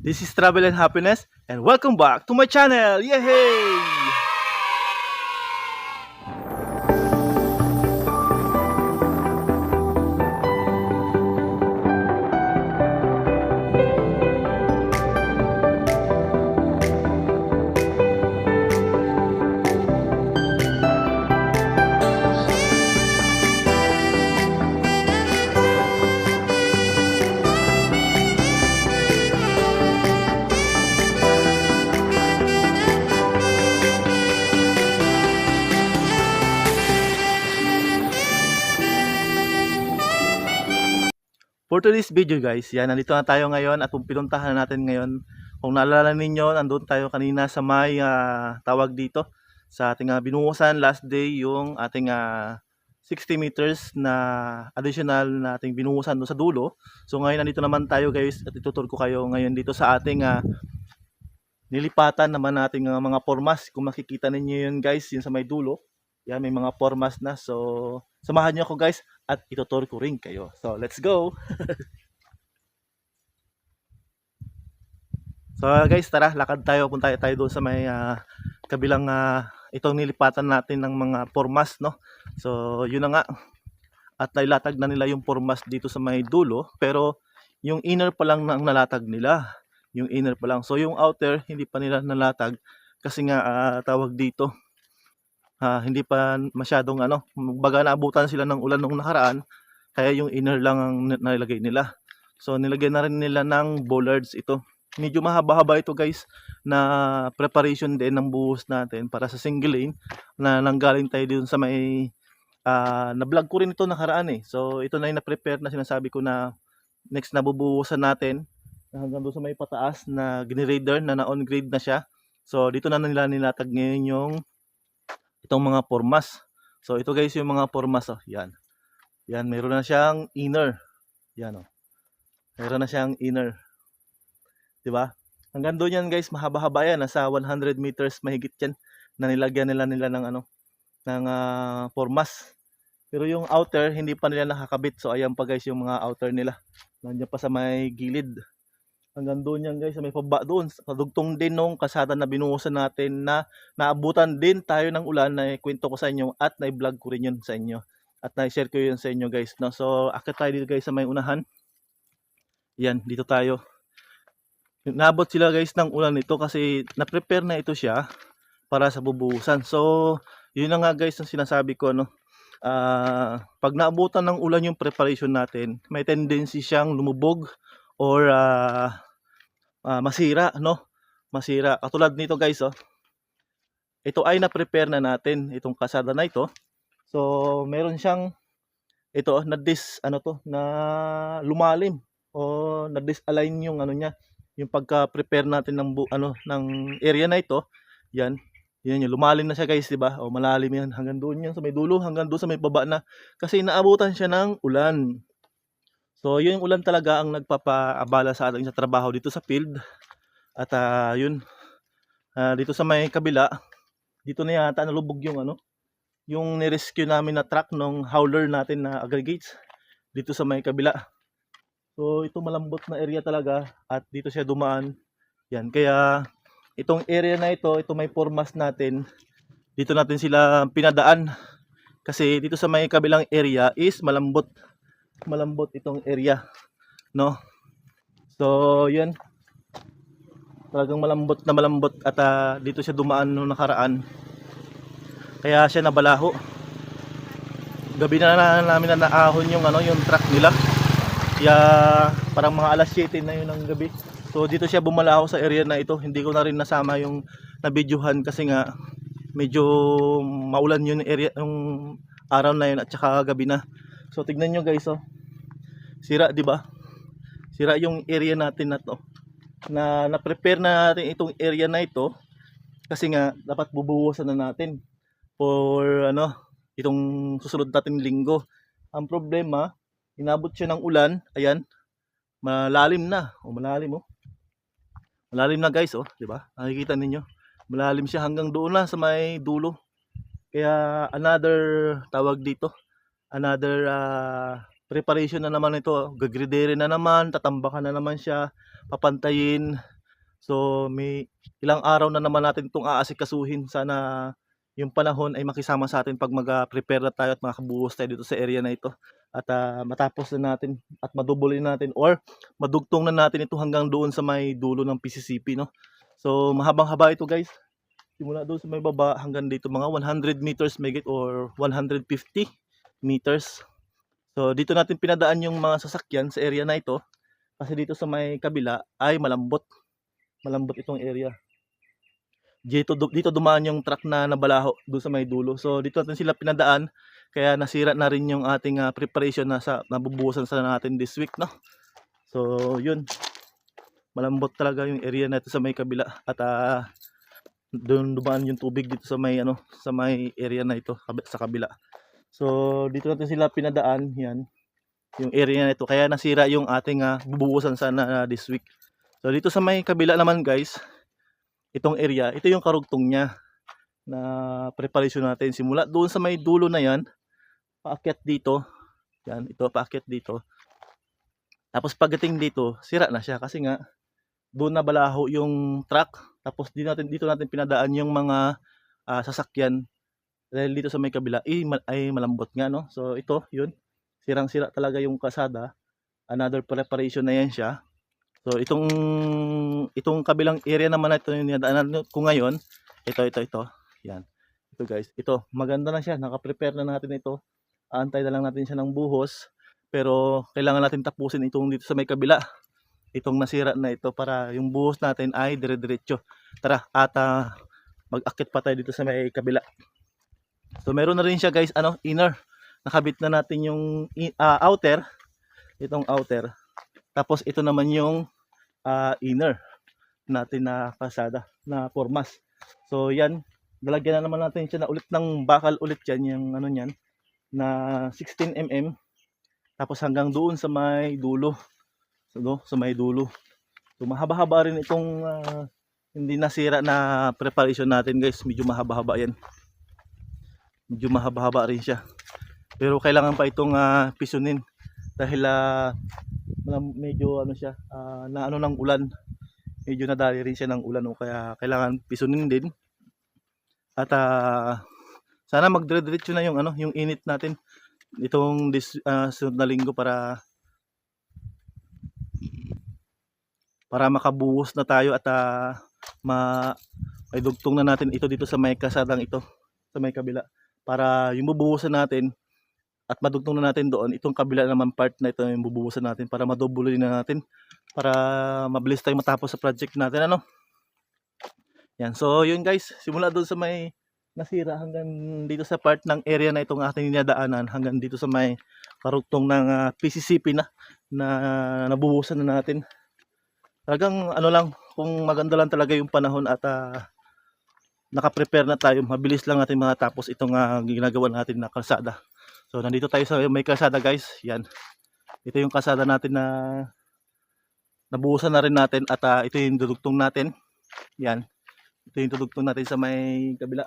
This is Travel and Happiness, and welcome back to my channel! Yay! For today's video guys, yan, nandito na tayo ngayon at kung pinuntahan natin ngayon, kung naalala ninyo, nandun tayo kanina sa may tawag dito sa ating binuhusan last day, yung ating 60 meters na additional na ating binuhusan doon sa dulo. So ngayon nandito naman tayo guys at itutur ko kayo ngayon dito sa ating nilipatan naman nating mga formas. Kung makikita ninyo yun guys, yun sa may dulo, yan, may mga formas na. So samahan niyo ako guys at itutur ko rin kayo. So let's go! So guys, tara, lakad tayo, punta tayo doon sa may kabilang itong nilipatan natin ng mga formas, no? So yun na nga, at nailatag na nila yung formas dito sa may dulo, pero yung inner pa lang ang nalatag nila, yung inner pa lang. So yung outer hindi pa nila nalatag kasi nga tawag dito, hindi pa masyadong baga naabutan sila ng ulan nung nakaraan, kaya yung inner lang ang nilagay nila. So nilagyan na rin nila ng bollards ito. Medyo mahaba-haba ito guys, na preparation din ng buhos natin para sa single lane na nanggaling tayo dun sa may na-vlog ko rin ito nakaraan eh. So ito na yung na-prepare na sinasabi ko na next na bubuhusan natin hanggang doon sa may pataas na ginrader na on grade na siya. So dito na nila nilatag ngayon yung itong mga formas. So ito guys yung mga formas, yan. Yan, mayroon na siyang inner. Yan mayroon na siyang inner. 'Di ba? Hanggang doon yan guys, mahaba-haba yan, nasa 100 meters mahigit yan na nilagyan nila ng ng formas. Pero yung outer hindi pa nila nakakabit. So ayan pa guys yung mga outer nila. Nandiyan pa sa may gilid. Hanggang doon yan guys, sa may pababa doon. Kadugtong din nung kasada na binuhusan natin na naabutan din tayo ng ulan na kwento ko sa inyo at na-vlog ko rin yun sa inyo. At na-share ko yun sa inyo guys. No? So akit tayo dito guys sa may unahan. Yan, dito tayo. Naabot sila guys ng ulan nito kasi na-prepare na ito siya para sa bubuhusan. So yun na nga guys ang sinasabi ko, pag naabutan ng ulan yung preparation natin, may tendency siyang lumubog or masira, no? Masira. Katulad nito guys, ito ay na-prepare na natin itong kasada na ito. So meron siyang ito na lumalim o na-disalign yung niya, yung pagka-prepare natin ng ng area na ito. Yan yung lumalim na siya guys, 'di ba? O malalim yan hanggang doon yan sa may dulo, hanggang doon sa may baba na kasi naabutan siya ng ulan. So yun yung ulan talaga ang nagpapaabala sa atin sa trabaho dito sa field. At yun, dito sa may kabila, dito na yata nalubog yung yung ni-rescue namin na truck ng hauler natin na aggregates dito sa may kabila. So ito malambot na area talaga at dito siya dumaan. Yan, kaya itong area na ito may formas natin. Dito natin sila pinadaan kasi dito sa may kabilang area is malambot itong area, no? So yan, talagang malambot at dito siya dumaan nung nakaraan, kaya siya nabalaho. Gabi na namin na naahon yung yung truck nila. Kaya parang mga alas 7 na yun ng gabi. So dito siya bumalaho sa area na ito. Hindi ko na rin nasama yung nabidyohan kasi nga medyo maulan yun area yung araw na yun at saka gabi na. So tignan nyo guys, sira, 'di ba? Sira yung area natin na to. Na-prepare na natin itong area na ito kasi nga dapat bubuhusan na natin for itong susunod nating linggo. Ang problema, inabot siya ng ulan. Ayan, malalim na. Malalim na guys, 'di ba? Nakikita ninyo. Malalim siya hanggang doon na sa may dulo. Kaya another preparation na naman ito. Gagridere na naman, tatambakan na naman siya, papantayin. So may ilang araw na naman natin itong aasikasuhin. Sana yung panahon ay makisama sa atin pag mag-prepare na tayo at makabuhos tayo dito sa area na ito. At matapos na natin at madubulin natin or madugtong na natin ito hanggang doon sa may dulo ng PCCP, no? So mahabang-haba ito guys. Simula doon sa may baba hanggang dito mga 100 meters megit or 150 meters. So dito natin pinadaan yung mga sasakyan sa area na ito kasi dito sa may kabila ay malambot. Malambot itong area. Dito dumaan yung truck na nabalaho doon sa may dulo. So dito natin sila pinadaan kaya nasira na rin yung ating preparation na sa nabubuhusan sa natin this week, no? So yun. Malambot talaga yung area na ito sa may kabila at doon dumaan yung tubig dito sa may sa may area na ito sa kabila. So dito natin sila pinadaan, yan. Yung area na ito kaya nasira yung ating bubuhusan sana this week. So dito sa may kabila naman guys, itong area, ito yung karugtong niya na preparation natin. Simula doon sa may dulo na yan, paakyat dito. Yan, ito paakyat dito. Tapos pagdating dito, sira na siya kasi nga doon na balaho yung truck. Tapos dito natin pinadaan yung mga sasakyan dahil dito sa may kabila ay malambot nga, no? So ito, yun. Sirang-sira talaga yung kalsada. Another preparation na yan siya. So itong kabilang area naman na ito yung dinadaanan ko ngayon. Ito. Yan. Ito guys. Ito, maganda na siya. Naka-prepare na natin ito. Aantay na lang natin siya ng buhos. Pero kailangan natin tapusin itong dito sa may kabila. Itong nasira na ito para yung buhos natin ay dire-diretso. Tara, at mag-akit pa tayo dito sa may kabila. So meron na rin siya guys, inner. Nakabit na natin yung outer. Itong outer. Tapos ito naman yung inner natin na kalsada na formas. So yan, lalagyan na naman natin siya na ulit ng bakal ulit yan, yung niyan na 16 mm. Tapos hanggang doon sa may dulo. Sa may dulo. So mahaba-haba rin itong hindi nasira na preparation natin guys. Medyo mahaba-haba yan. Medyo mahaba-haba rin siya. Pero kailangan pa itong pisunin dahil medyo siya na ng ulan. Medyo nadali rin siya ng ulan, kaya kailangan pisunin din. At sana magdire-diretso na yung yung init natin itong sunod na linggo para makabuhos na tayo at maidugtong na natin ito dito sa may kasadang ito sa may kabila para yung bubuhusan natin at madugtong na natin doon itong kabila naman part na ito yung bubuhusan natin para madubulin na natin para mabilis tayong matapos sa project natin, yan. So yun guys, simula doon sa may nasira hanggang dito sa part ng area na itong ating dinadaanan hanggang dito sa may karugtong ng PCCP na nabubuhusan na natin. Talagang lang, kung maganda lang talaga yung panahon at naka-prepare na tayo, mabilis lang natin matapos itong ginagawa natin na kalsada. So nandito tayo sa may kalsada guys, yan. Ito yung kalsada natin na nabuhusan na rin natin at ito yung dudugtong natin. Yan. Ito yung dudugtong natin sa may kabila.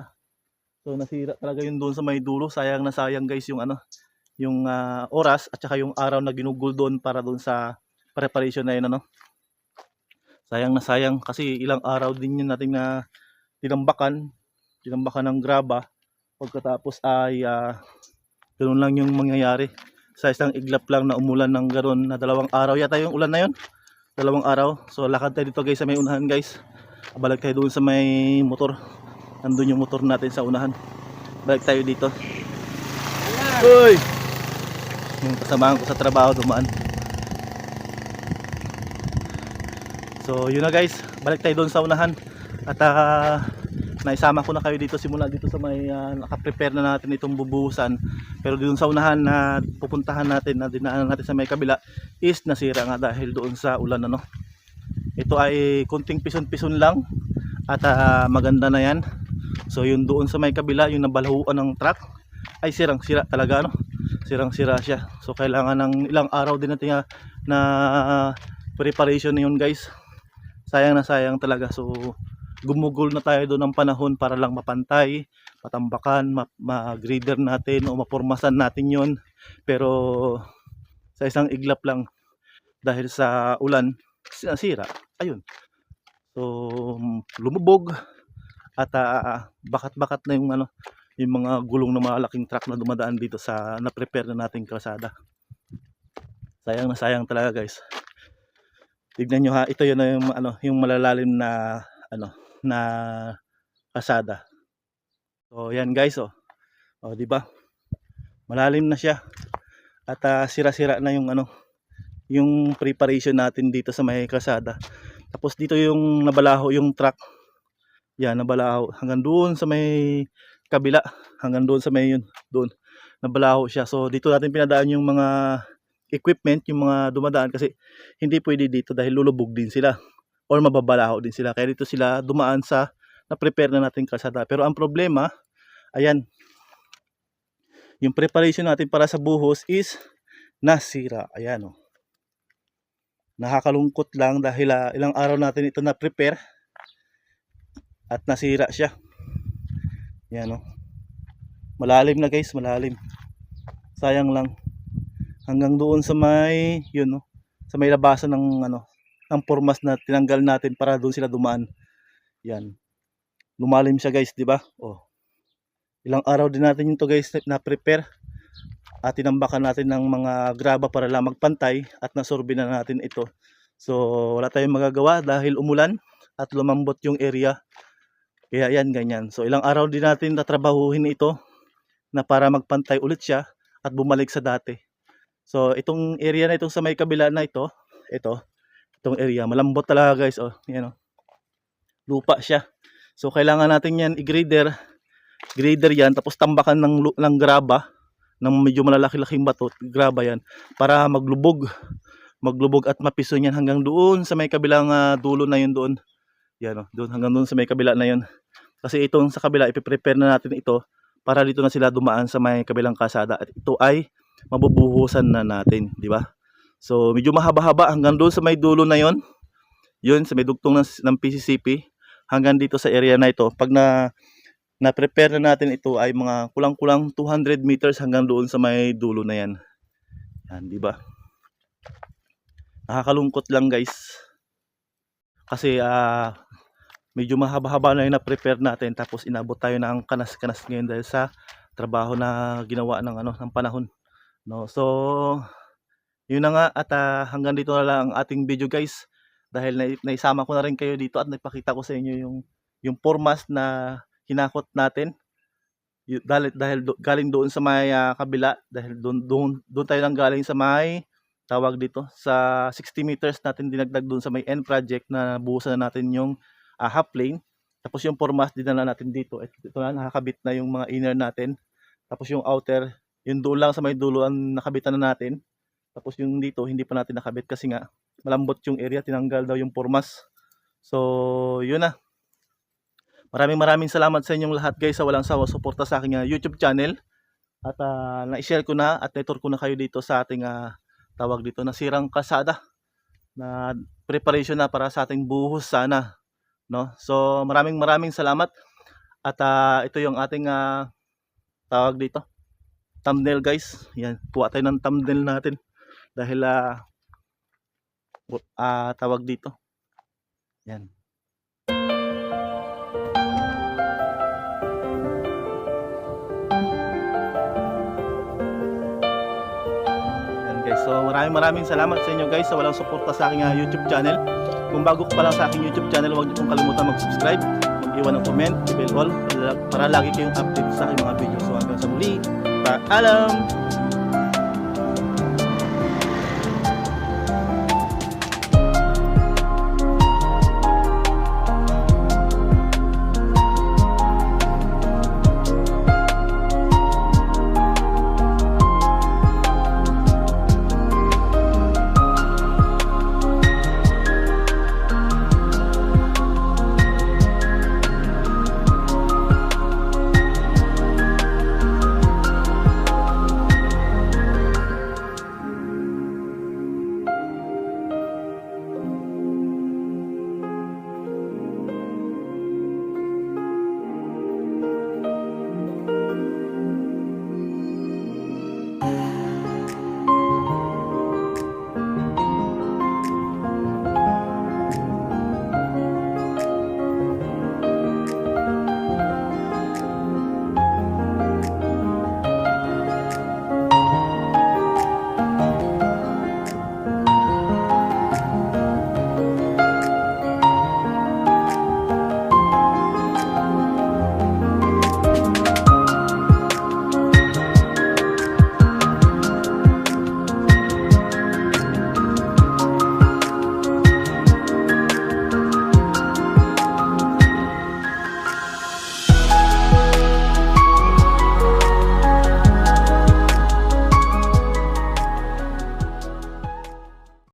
So nasira talaga yun doon sa may dulo. Sayang na sayang guys yung yung oras at saka yung araw na ginugol doon para doon sa preparation na yun, Sayang na sayang kasi ilang araw din yun natin na tinambakan ng graba. Pagkatapos ay ganoon lang yung mangyayari. Sa isang iglap lang na umulan ng ganoon na 2 araw yata yung ulan na yun. 2 araw. So lakad tayo dito guys sa may unahan guys. Balik tayo doon sa may motor. Nandun yung motor natin sa unahan. Balik tayo dito. Uy! Yung kasamahan ko sa trabaho dumaan. So yun na guys, balik tayo doon sa unahan at naisama ko na kayo dito simula dito sa may naka-prepare na natin itong bubuhusan. Pero doon sa unahan na pupuntahan natin na dinaanan natin sa may kabila is nasira nga dahil doon sa ulan, Ito ay kunting pison-pison lang at maganda na yan. So yun doon sa may kabila, yung nabalahuan ng truck ay sirang-sira talaga, Sirang-sira siya. So kailangan ng ilang araw din natin na preparation na yun guys. Sayang na sayang talaga. So gumugol na tayo doon ng panahon para lang mapantay, matambakan, ma-grader natin o mapormasan natin yon. Pero sa isang iglap lang dahil sa ulan, sinasira. Ayun. So lumubog at bakat-bakat na yung yung mga gulong ng malaking truck na dumadaan dito sa na-prepare na nating kalsada. Sayang na sayang talaga guys. Tignan nyo ha, ito yun na yung yung malalalim na na kalsada. So yan guys, di ba? Malalim na siya. At sira-sira na yung yung preparation natin dito sa may kalsada. Tapos dito yung nabalaho yung truck. Yan, nabalaho hanggang doon sa may kabila, hanggang doon sa may doon. Nabalaho siya. So dito natin pinadaan yung mga equipment, yung mga dumadaan kasi hindi pwede dito dahil lulubog din sila or mababalaho din sila. Kaya dito sila dumaan sa na-prepare na natin kalsada. Pero ang problema, ayan, yung preparation natin para sa buhos is nasira. Ayan nakakalungkot lang dahil ilang araw natin ito na-prepare at nasira siya. Yan malalim na guys, malalim. Sayang lang. Hanggang doon sa may sa may labasan ng ng pormas na tinanggal natin para doon sila dumaan. Yan. Lumalim siya guys, di ba? Ilang araw din natin ito guys na prepare. At tinambakan natin ng mga graba para lang magpantay at nasurvey na natin ito. So wala tayong magagawa dahil umulan at lumambot yung area. Kaya yan, ganyan. So ilang araw din natin tatrabahuhin ito na para magpantay ulit siya at bumalik sa dati. So itong area na itong sa may kabila na itong area, malambot talaga guys. Yan lupa siya. So kailangan natin yan i-grader yan, tapos tambakan ng graba, ng medyo malalaki-laking bato, graba yan, para maglubog at mapiso yan hanggang doon sa may kabilang dulo na yun doon. Yan doon, hanggang doon sa may kabila na yun. Kasi itong sa kabila, ipiprepare na natin ito para dito na sila dumaan sa may kabilang kalsada. At ito ay mabubuhusan na natin, di ba? So medyo mahaba-haba hanggang doon sa may dulo na yon. Yun sa may dugtong ng PCCP hanggang dito sa area na ito. Pag na-prepare na natin ito ay mga kulang-kulang 200 meters hanggang doon sa may dulo na yan. Yan, di ba? Nakakalungkot lang guys. Kasi medyo mahaba-haba na yung na-prepare natin, tapos inabot tayo ng kanas-kanas ngayon dahil sa trabaho na ginawa ng panahon. So yun na nga, at hanggang dito na lang ang ating video guys, dahil naisama ko na rin kayo dito at napakita ko sa inyo yung formas na hinakot natin dahil galing doon sa may kabila, dahil doon tayo nang galing sa may tawag dito sa 60 meters natin dinagdag doon sa may end project na buhusan na natin yung half lane. Tapos yung formas dinala natin dito, ito na, nakakabit na yung mga inner natin. Tapos yung outer, yung doon lang sa may dulo ang nakabitan na natin. Tapos yung dito hindi pa natin nakabit kasi nga malambot yung area, tinanggal daw yung formas. So yun na. Maraming salamat sa inyong lahat guys sa walang sawa suporta sa aking YouTube channel. At na-share ko na at na-tour ko na kayo dito sa ating tawag dito na sirang kalsada na preparation na para sa ating buhos sana, no? So maraming salamat. At ito yung ating tawag dito thumbnail guys. Yan, kuha tayo ng thumbnail natin dahil tawag dito. Yan. So maraming salamat sa inyo guys sa walang suporta sa aking YouTube channel. Kung bago ka pa lang sa aking YouTube channel, huwag niyo pong kalimutan mag-subscribe, mag-iwan ng comment, i-bell all para lagi kayong update sa aking mga videos. So hanggang sa muli, paalam!